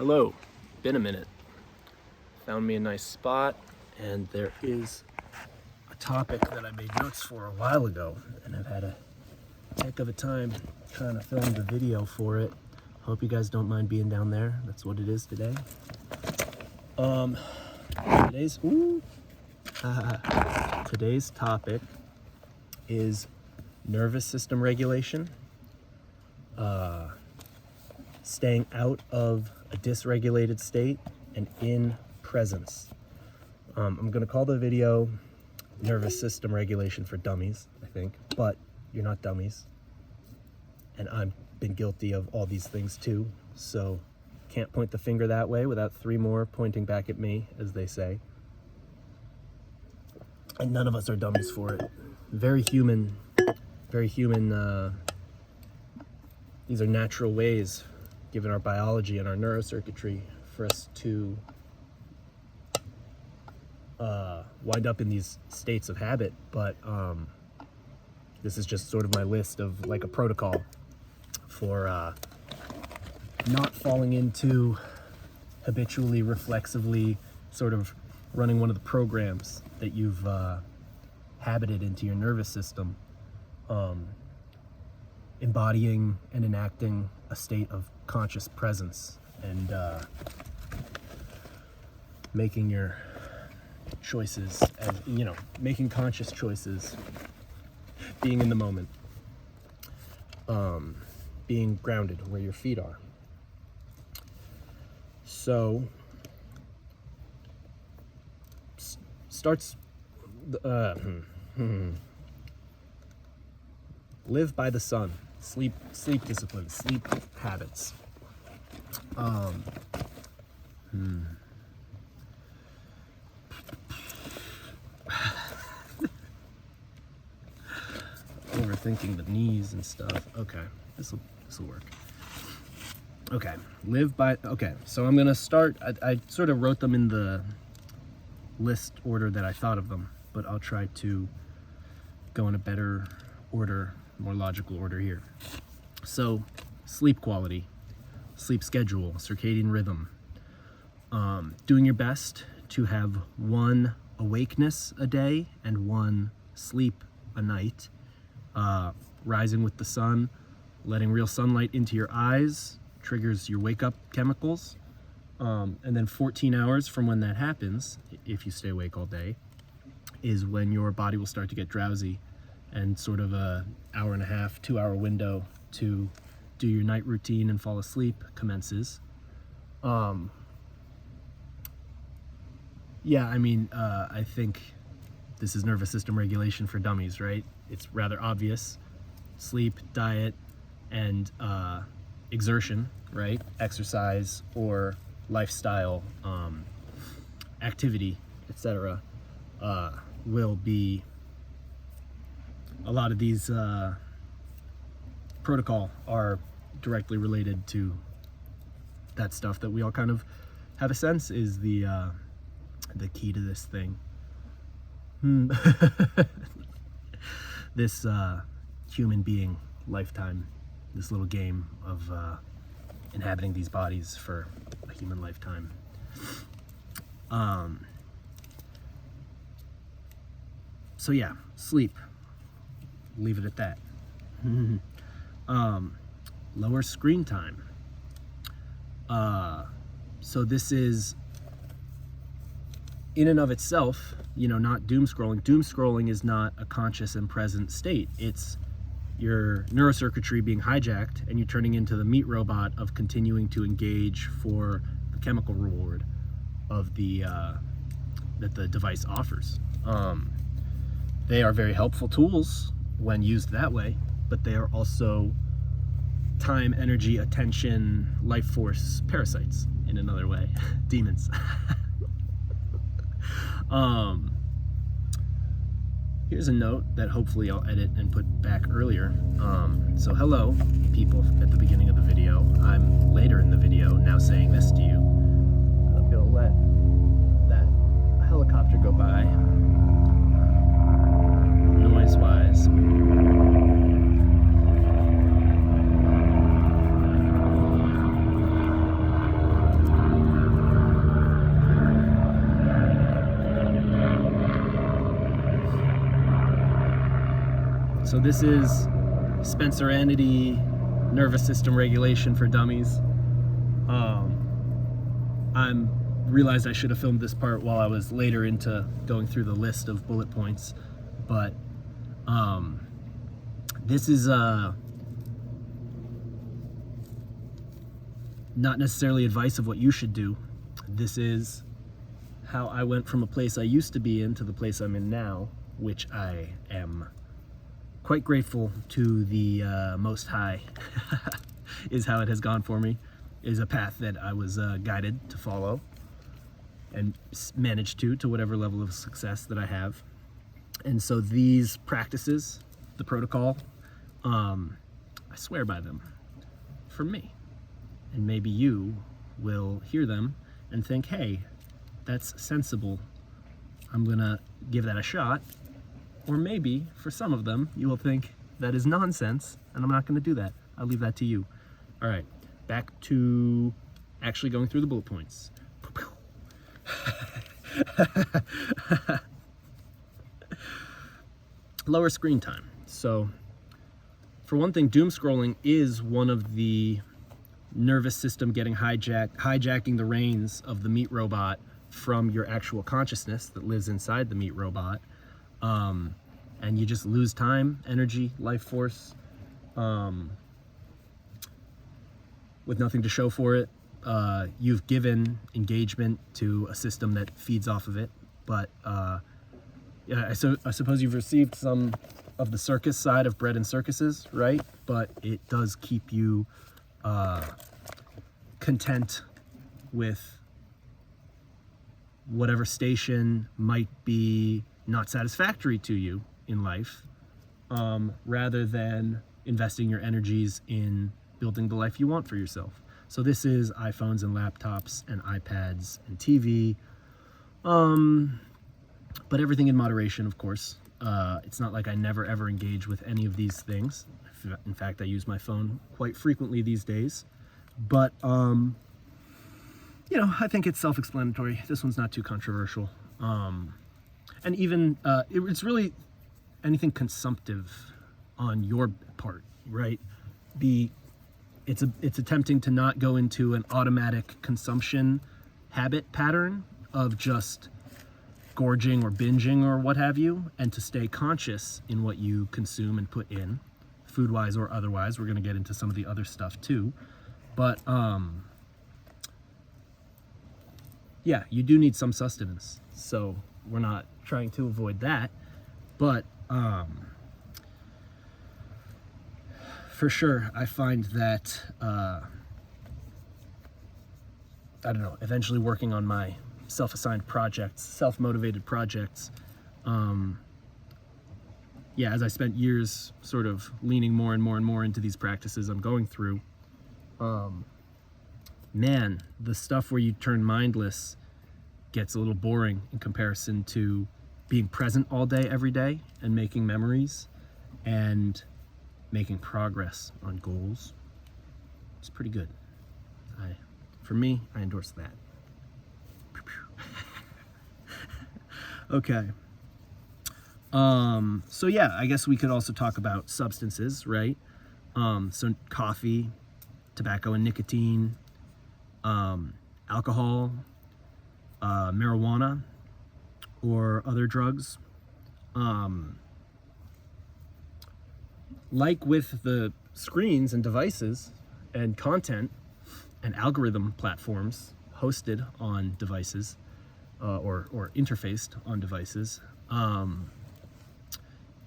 Hello, been a minute. Found me a nice spot, and there is a topic that I made notes for a while ago, and I've had a heck of a time trying to film the video for it. Hope you guys don't mind being down there. That's what it is today. Today's topic is nervous system regulation, staying out of a dysregulated state, and in presence. I'm going to call the video nervous system regulation for dummies, I think, but you're not dummies. And I've been guilty of all these things too, so can't point the finger that way without three more pointing back at me, as they say. And none of us are dummies for it. Very human, these are natural ways, given our biology and our neurocircuitry, for us to wind up in these states of habit. But this is just sort of my list of like a protocol for not falling into habitually, reflexively sort of running one of the programs that you've habited into your nervous system, embodying and enacting a state of conscious presence, and making your choices, as you know, making conscious choices, being in the moment, being grounded where your feet are. So starts live by the sun, sleep discipline, sleep habits. Overthinking the knees and stuff. Okay, this will work. Okay, so I'm gonna start. I sort of wrote them in the list order that I thought of them, but I'll try to go in a better order, more logical order here. So, sleep quality, sleep schedule, circadian rhythm. Doing your best to have one awakeness a day and one sleep a night. Rising with the sun, letting real sunlight into your eyes triggers your wake-up chemicals. And then 14 hours from when that happens, if you stay awake all day, is when your body will start to get drowsy, and sort of a hour and a half, 2 hour window to do your night routine and fall asleep commences. I think this is nervous system regulation for dummies, right? It's rather obvious. Sleep, diet, and exertion, right? Exercise or lifestyle, activity, etc., will be a lot of these protocol are directly related to that stuff that we all kind of have a sense is the key to this thing. This human being lifetime, this little game of inhabiting these bodies for a human lifetime. So yeah, sleep. Leave it at that. Lower screen time. So this is, in and of itself, not doom scrolling. Doom scrolling is not a conscious and present state. It's your neurocircuitry being hijacked and you turning into the meat robot of continuing to engage for the chemical reward of that the device offers. They are very helpful tools when used that way, but they are also time, energy, attention, life force parasites in another way. Demons. Here's a note that hopefully I'll edit and put back earlier. So hello, people at the beginning of the video. I'm later in the video now saying this to you. I'm gonna let that helicopter go by. Noise-wise. So this is Spenceranity nervous system regulation for dummies. I realized I should have filmed this part while I was later into going through the list of bullet points, but this is not necessarily advice of what you should do. This is how I went from a place I used to be in to the place I'm in now, which I am quite grateful to the Most High is how it has gone for me, is a path that I was guided to follow and managed to whatever level of success that I have. And so these practices, the protocol, I swear by them for me. And maybe you will hear them and think, hey, that's sensible. I'm gonna give that a shot. Or maybe for some of them, you will think that is nonsense and I'm not gonna do that. I'll leave that to you. All right, back to actually going through the bullet points. Lower screen time. So for one thing, doom scrolling is one of the nervous system getting hijacking the reins of the meat robot from your actual consciousness that lives inside the meat robot. And you just lose time, energy, life force, with nothing to show for it. You've given engagement to a system that feeds off of it, but yeah, I suppose you've received some of the circus side of bread and circuses, right? But it does keep you content with whatever station might be not satisfactory to you in life, rather than investing your energies in building the life you want for yourself. So this is iPhones and laptops and iPads and TV, but everything in moderation, of course. It's not like I never ever engage with any of these things. In fact, I use my phone quite frequently these days, but you know, I think it's self-explanatory. This one's not too controversial. And even it's really anything consumptive on your part, right? It's attempting to not go into an automatic consumption habit pattern of just gorging or binging or what have you, and to stay conscious in what you consume and put in, food-wise or otherwise. We're going to get into some of the other stuff too, but yeah, you do need some sustenance, so we're not trying to avoid that, but for sure I find that I don't know, eventually working on my self-assigned projects, self-motivated projects, yeah, as I spent years sort of leaning more and more and more into these practices I'm going through, man, the stuff where you turn mindless gets a little boring in comparison to being present all day, every day, and making memories and making progress on goals. It's pretty good. For me, I endorse that. Okay. So yeah, I guess we could also talk about substances, right? So coffee, tobacco and nicotine, alcohol, marijuana, or other drugs. Like with the screens and devices and content and algorithm platforms hosted on devices, or interfaced on devices,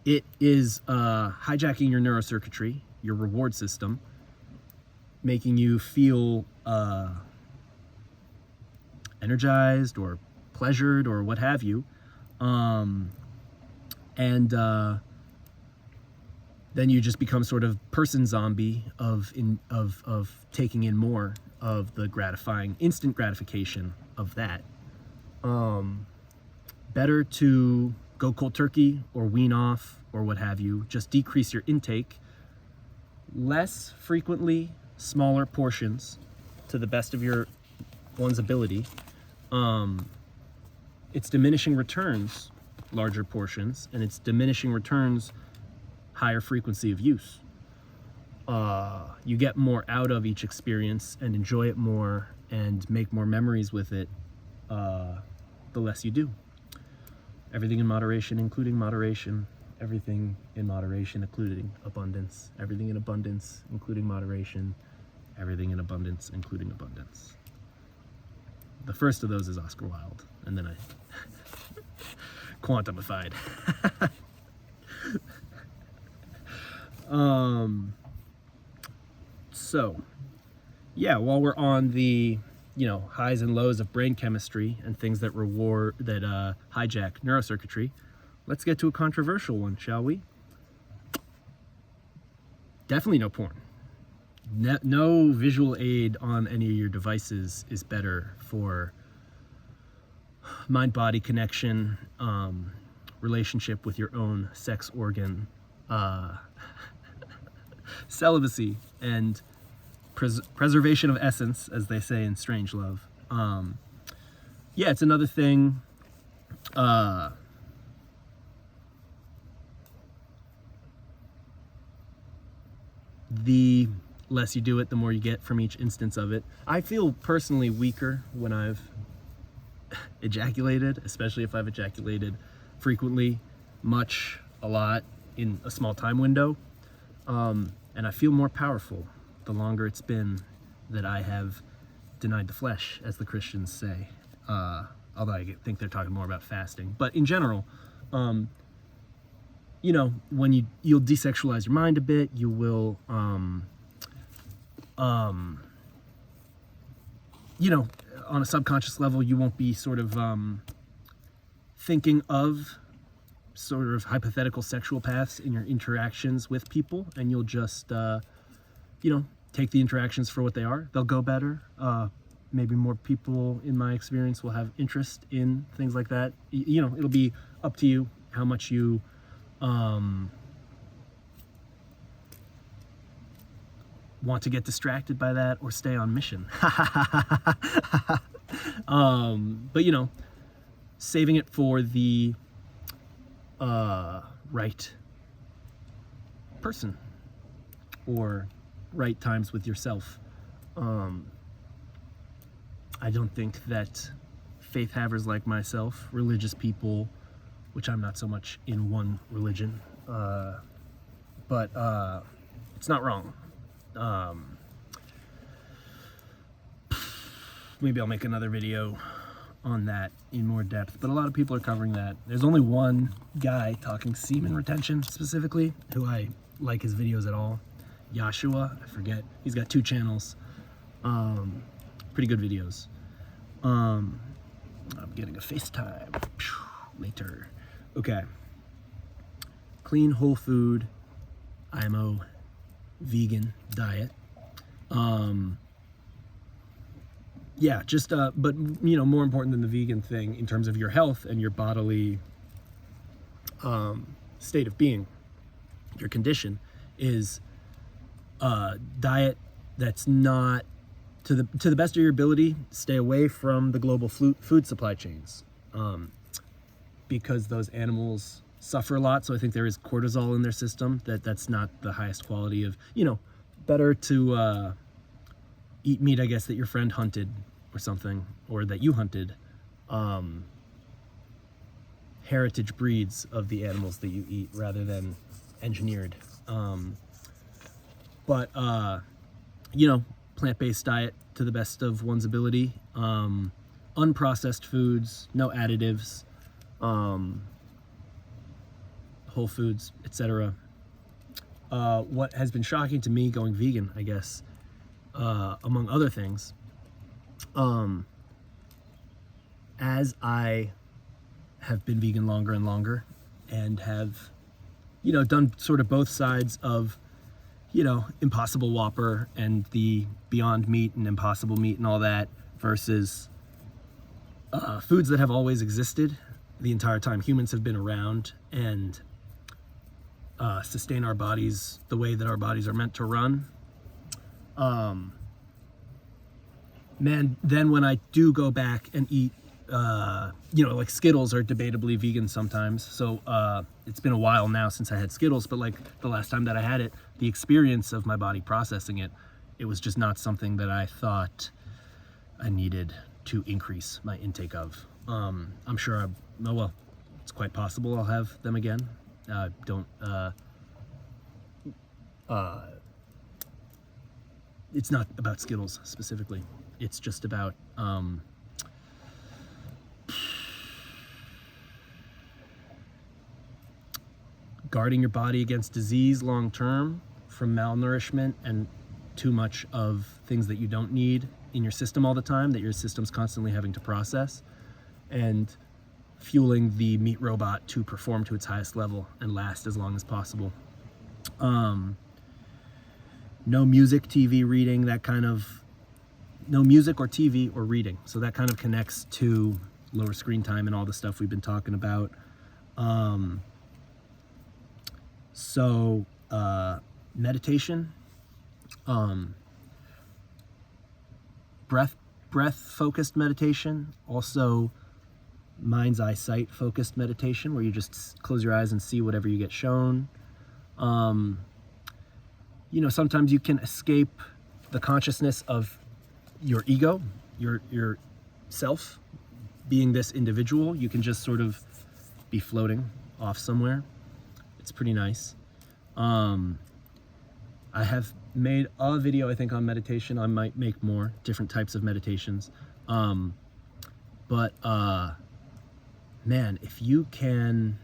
it is hijacking your neurocircuitry, your reward system, making you feel energized or pleasured or what have you, and then you just become sort of person zombie of taking in more of the gratifying instant gratification of that. Better to go cold turkey or wean off or what have you. Just decrease your intake less frequently, smaller portions to the best of your one's ability. It's diminishing returns, larger portions, and it's diminishing returns, higher frequency of use. You get more out of each experience and enjoy it more and make more memories with it, the less you do. Everything in moderation, including moderation. Everything in moderation, including abundance. Everything in abundance, including moderation. Everything in abundance, including abundance. The first of those is Oscar Wilde, and then I quantumified. So, yeah, while we're on the, highs and lows of brain chemistry and things that hijack neurocircuitry, let's get to a controversial one, shall we? Definitely no porn. No visual aid on any of your devices is better for mind-body connection, relationship with your own sex organ, celibacy, and preservation of essence, as they say in Strangelove. Yeah, it's another thing. The less you do it, the more you get from each instance of it. I feel personally weaker when I've ejaculated, especially if I've ejaculated frequently, much, a lot, in a small time window. And I feel more powerful the longer it's been that I have denied the flesh, as the Christians say. Although I think they're talking more about fasting. But in general, when you'll desexualize your mind a bit, you will, on a subconscious level, you won't be sort of thinking of sort of hypothetical sexual paths in your interactions with people, and you'll just, take the interactions for what they are. They'll go better. Maybe more people, in my experience, will have interest in things like that. It'll be up to you how much you want to get distracted by that or stay on mission. But saving it for the right person or right times with yourself. I don't think that faith havers like myself, religious people, which I'm not so much in one religion, but it's not wrong. Maybe I'll make another video on that in more depth, but a lot of people are covering that. There's only one guy talking semen retention specifically who I like his videos at all. Yashua, I forget. He's got 2 channels. Pretty good videos. I'm getting a FaceTime later. Okay. Clean, whole food, IMO, vegan diet. Yeah, just but more important than the vegan thing in terms of your health and your bodily state of being, your condition, is diet that's not to the best of your ability. Stay away from the global food supply chains, because those animals suffer a lot. So I think there is cortisol in their system that's not the highest quality of, better to eat meat, I guess, that your friend hunted or something, or that you hunted, heritage breeds of the animals that you eat rather than engineered. But plant-based diet to the best of one's ability, unprocessed foods, no additives, whole foods, etc. What has been shocking to me going vegan, I guess, among other things, as I have been vegan longer and longer and have, done sort of both sides of, Impossible Whopper and the Beyond Meat and Impossible Meat and all that, versus foods that have always existed the entire time humans have been around and sustain our bodies the way that our bodies are meant to run. Man, then when I do go back and eat like Skittles are debatably vegan sometimes. So it's been a while now since I had Skittles, but like the last time that I had it, the experience of my body processing it, it was just not something that I thought I needed to increase my intake of. I'm sure it's quite possible I'll have them again. It's not about Skittles specifically. It's just about guarding your body against disease long term from malnourishment and too much of things that you don't need in your system all the time, that your system's constantly having to process, and fueling the meat robot to perform to its highest level and last as long as possible. No music, TV, reading, no music or TV or reading. So that kind of connects to lower screen time and all the stuff we've been talking about. Meditation, breath focused meditation, also mind's eye sight focused meditation, where you just close your eyes and see whatever you get shown. Sometimes you can escape the consciousness of your ego, your self being this individual. You can just sort of be floating off somewhere. It's pretty nice. I have made a video, I think, on meditation. I might make more different types of meditations. Man, if you can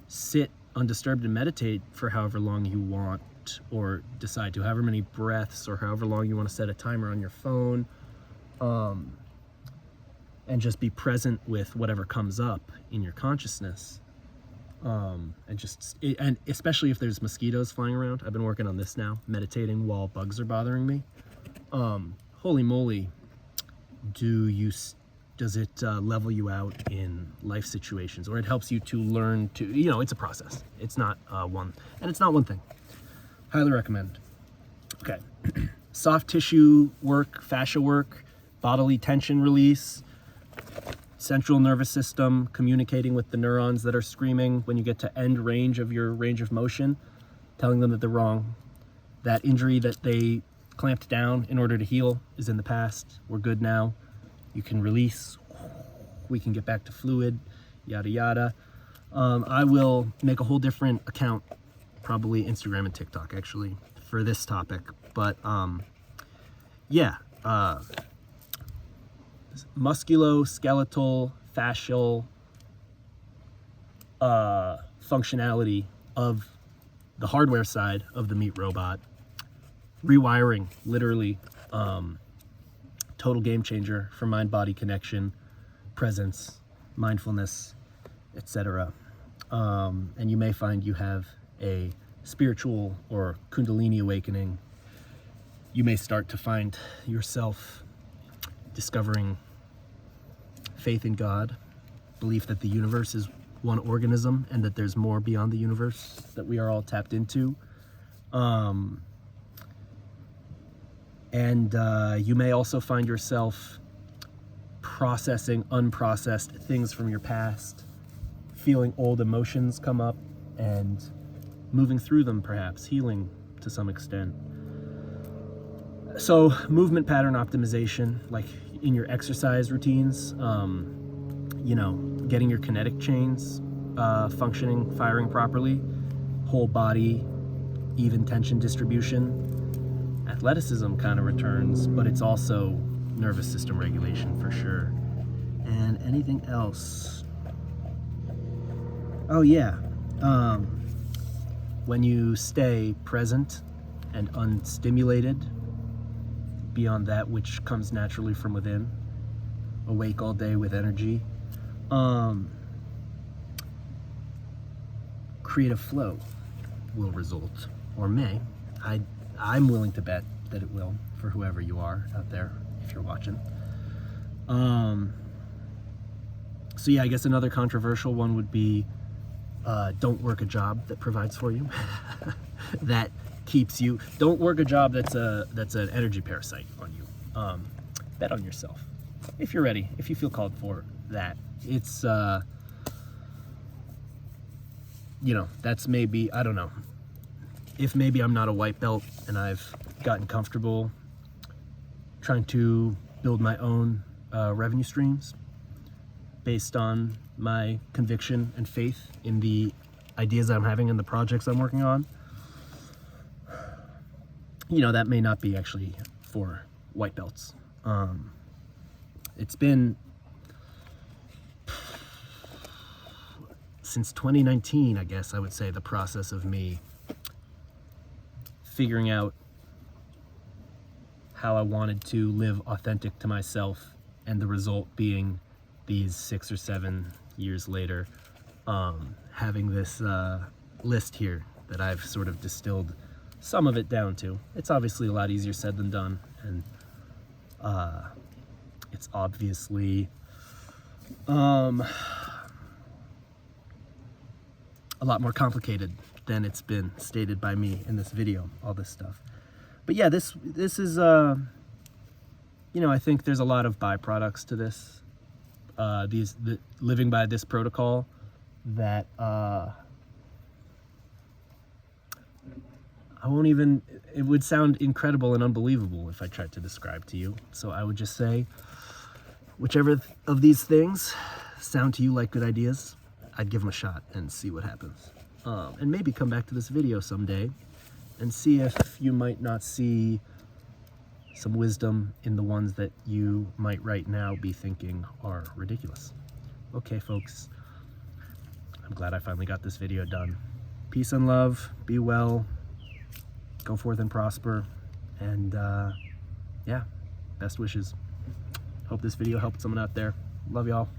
sit undisturbed and meditate for however long you want, or decide to, however many breaths, or however long you want to set a timer on your phone, and just be present with whatever comes up in your consciousness. And especially if there's mosquitoes flying around. I've been working on this now, meditating while bugs are bothering me. Holy moly, does it level you out in life situations, or it helps you to learn to, it's a process. It's not one thing. Highly recommend. Okay. Soft tissue work, fascia work, bodily tension release, central nervous system communicating with the neurons that are screaming when you get to end range of your range of motion, telling them that they're wrong. That injury that they clamped down in order to heal is in the past. We're good now. You can release. We can get back to fluid, yada yada. I will make a whole different account, probably Instagram and TikTok actually, for this topic. But musculoskeletal, fascial functionality of the hardware side of the meat robot. Rewiring, literally, total game changer for mind-body connection, presence, mindfulness, etc. And you may find you have a spiritual or kundalini awakening. You may start to find yourself discovering faith in God, belief that the universe is one organism and that there's more beyond the universe that we are all tapped into. You may also find yourself processing unprocessed things from your past, feeling old emotions come up and moving through them, perhaps healing to some extent. So movement pattern optimization, like in your exercise routines, getting your kinetic chains functioning, firing properly, whole body, even tension distribution. Athleticism kind of returns, but it's also nervous system regulation for sure. And anything else? Oh yeah, when you stay present and unstimulated beyond that which comes naturally from within, awake all day with energy, creative flow will result, or may. I'm willing to bet that it will, for whoever you are out there, if you're watching. So yeah, I guess another controversial one would be don't work a job that provides for you. That keeps you. Don't work a job that's an energy parasite on you. Bet on yourself if you're ready, if you feel called for that. It's, you know, that's maybe, I don't know, if maybe I'm not a white belt and I've gotten comfortable trying to build my own revenue streams based on my conviction and faith in the ideas I'm having and the projects I'm working on, you know, that may not be actually for white belts. It's been since 2019, I guess I would say, the process of me figuring out how I wanted to live authentic to myself, and the result being these 6 or 7 years later, having this list here that I've sort of distilled some of it down to. It's obviously a lot easier said than done, and it's obviously a lot more complicated than it's been stated by me in this video, all this stuff. But yeah, this is, you know, I think there's a lot of byproducts to this, living by this protocol that I won't even, it would sound incredible and unbelievable if I tried to describe to you. So I would just say, whichever of these things sound to you like good ideas, I'd give them a shot and see what happens. And maybe come back to this video someday and see if you might not see some wisdom in the ones that you might right now be thinking are ridiculous. Okay, folks, I'm glad I finally got this video done. Peace and love, be well, go forth and prosper, and yeah, best wishes. Hope this video helped someone out there. Love y'all.